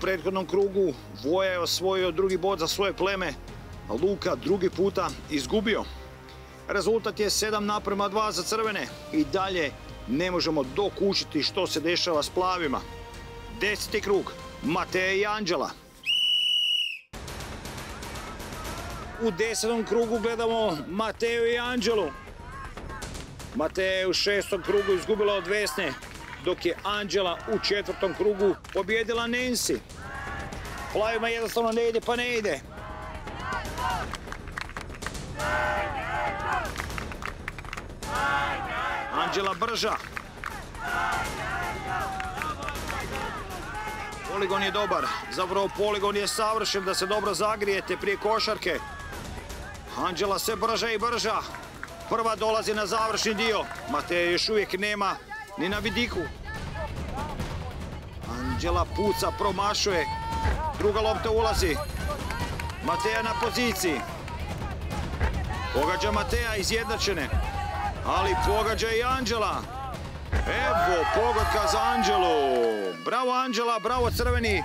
prethodnom krugu Voja je osvojio drugi bod za svoje pleme, a Luka drugi puta izgubio. Rezultat je 7:2 za crvene i dalje ne možemo dokučiti što se dešava s plavima. 10. krug, Mateja i Anđela. U 10. krugu gledamo Mateju i Anđelu. Mateja je u 6. krugu izgubila od Vesne, dok je Anđela u 4. krugu pobjedila Nancy. Plavima jednostavno ne ide pa ne ide. Anđela brža. Poligon je dobar, zapravo poligon je savršen da se dobro zagrijete prije košarke. Anđela sve brža i brža. Prva dolazi na završni dio. Mateja još uvijek nema ni na vidiku. Anđela puca, promašuje. Druga lopta ulazi. Mateja na poziciji. Pogađa Mateja, izjednačene. Ali pogađa i Anđela. Evo pogotka za Anđelu. Bravo Anđela, bravo crveni.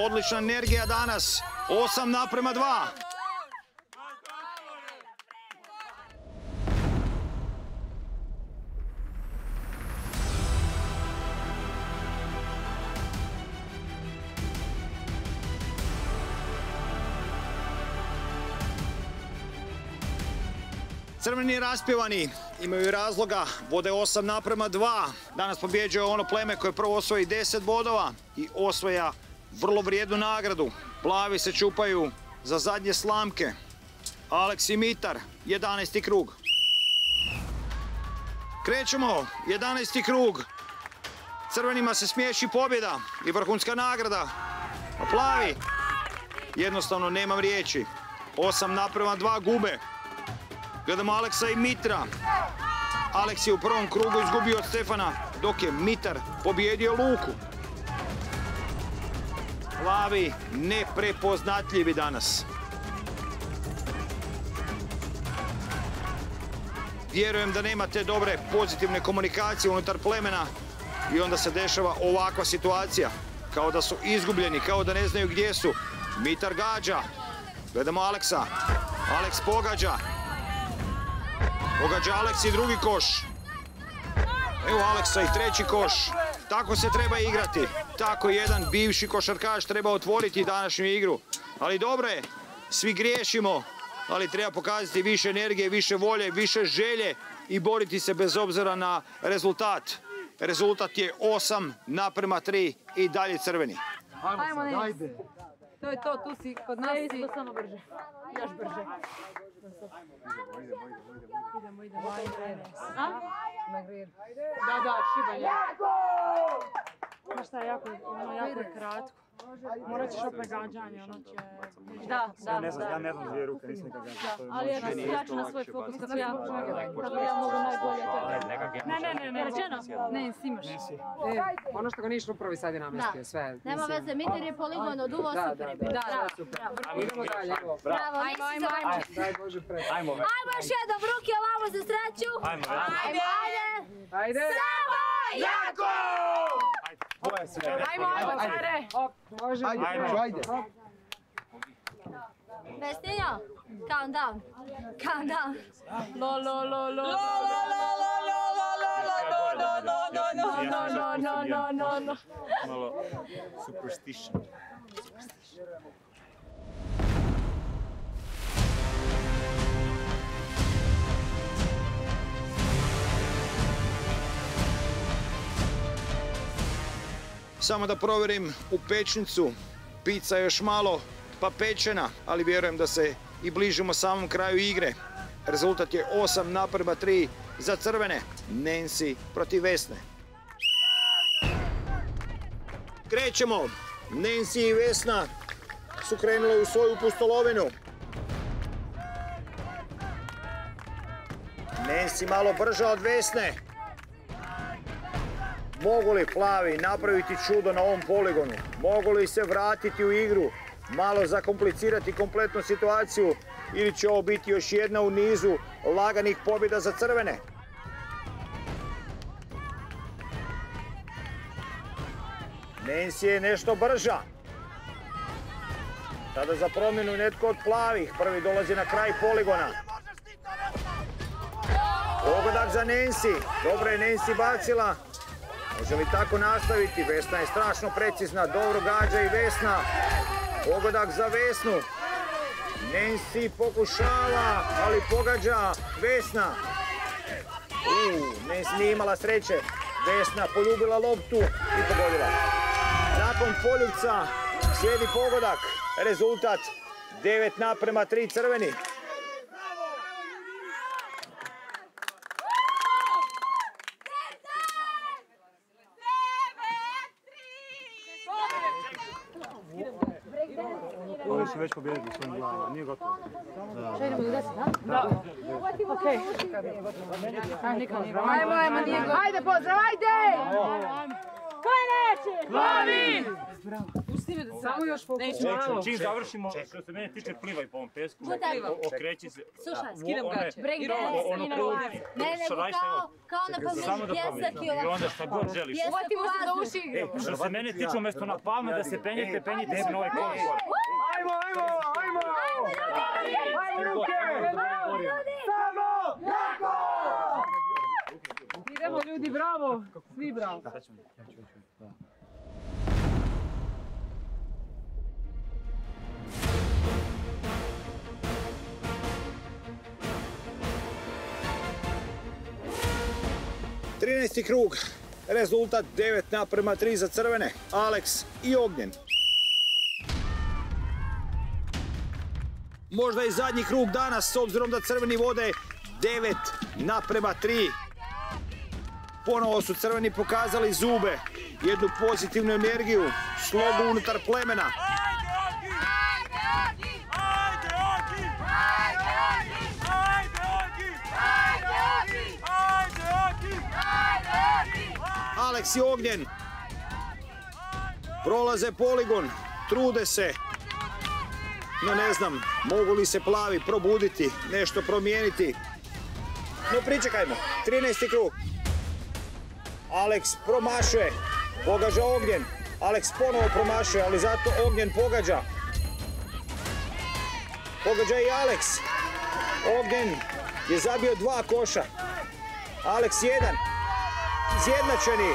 Odlična energija danas. 8:2. Crveni raspjevani imaju razloga, vode 8:2. Danas pobjeđuje ono pleme koje prvo osvoji 10 bodova i osvaja vrlo vrijednu nagradu. Plavi se čupaju za zadnje slamke. Aleks i Mitar, 11. krug. Krećemo, 11. krug. Crvenima se smiješi pobjeda i vrhunska nagrada. A plavi, jednostavno nemam riječi. 8:2 gube. Gledamo Aleksa i Mitra. Aleks je u prvom krugu izgubio od Stefana, dok je Mitar pobjedio Luku. Plavi neprepoznatljivi danas. Vjerujem da nema te dobre pozitivne komunikacije unutar plemena i onda se dešava ovakva situacija. Kao da su izgubljeni, kao da ne znaju gdje su. Mitar gađa. Gledamo Aleksa. Aleks pogađa. Pogađa Aleks i drugi koš. Evo Aleksa i treći koš. Tako se treba igrati. Tako jedan bivši košarkaš treba otvoriti današnju igru. Ali dobro je, svi griješimo, ali treba pokazati više energije, više volje, više želje i boriti se bez obzira na rezultat. Rezultat je 8:3 i dalje crveni. Ajmo, ajde. To je to, tu si kod nas si... samo brže. Još brže. Idemo, ajde. Na grir. Da, šibanje. Znaš šta, jako je kratko. Morat ćeš opet gađanje, ono će... Da. Ja ne znam dvije ruke, nisam nikad gađao. Ali ja ću na svoj fokus, kako ja mogu najbolje to. Ne, rečeno? Ne, imaš. Ono što ga niš upravi sad je namestio, sve. Nema veze, Mitar je poligon od uvo super. Da, super. Idemo dalje, evo. Bravo, Daj Bože pred. Ajmo još jednom, ruke ovamo za sreću. Ajde. Samo jako! Ajmo, care! Može. Ajde. Vesninjo, count down. No. Malo superstition. Samo da provjerim u pečnicu. Pizza je još malo pa pečena, ali vjerujem da se i bližimo samom kraju igre. Rezultat je 8:3 za crvene. Nancy protiv Vesne. Krećemo. Nancy i Vesna su krenule u svoju pustolovinu. Nancy malo brža od Vesne. Mogu li plavi napraviti čudo na ovom poligonu? Mogu li se vratiti u igru? Malo zakomplicirati kompletnu situaciju? Ili će ovo biti još jedna u nizu laganih pobjeda za crvene? Nancy je nešto brža. Sada za promjenu netko od plavih. Prvi dolazi na kraj poligona. Pogodak za Nancy. Dobro je Nancy bacila. Može li tako nastaviti? Vesna je strašno precizna. Dobro gađa i Vesna. Pogodak za Vesnu. Nancy pokušava, ali pogađa Vesna. Nancy nije imala sreće. Vesna poljubila loptu i pogodila. Nakon poljubca slijedi pogodak. Rezultat 9:3 crveni. Oni su već pobjedili svojim glavama, nije gotovo. Što idemo do 10, a? Da. Okej. Ajmo, nije gotovo. Ajde, pozdrav, ajde! Ko je neće? Plavi! Samo još fokus malo. Čim završimo, što se mene tiče, plivaj po ovom pesku, okreći se. Slušaj, skidam gaće. Ono kruti, ne, nego kao na pomeni pjesak i ovako. I onda šta god želiš. Uvatimo se za uši. Što se mene tiče, umjesto na palme da se penjete se na ovaj kolor. Ajmo! Ajmo ruke! Idemo ljudi, bravo! Svi bravo! Trinaesti krug, rezultat 9:3 za crvene, Alex i Ognjen. Možda i zadnji krug danas, s obzirom da crveni vode 9:3. Ponovo su crveni pokazali zube, jednu pozitivnu energiju, slogu unutar plemena. Alex i Ognjen prolaze poligon, trude se, no ne znam, mogu li se plavi probuditi, nešto promijeniti. No pričekajmo, 13. krug. Alex promašuje, pogađa Ognjen. Alex ponovo promašuje, ali zato Ognjen pogađa. Pogađa i Alex. Ognjen je zabio 2 koša. Alex 1. Izjednačeni,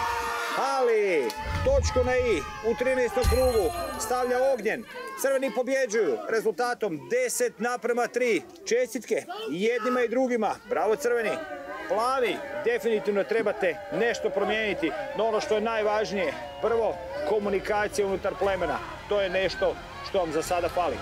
ali točku na i u 13. krugu stavlja Ognjen. Crveni pobjeđuju rezultatom 10:3. Čestitke i jednima i drugima. Bravo crveni. Plavi, definitivno trebate nešto promijeniti, no ono što je najvažnije, prvo, komunikacija unutar plemena. To je nešto što vam za sada fali.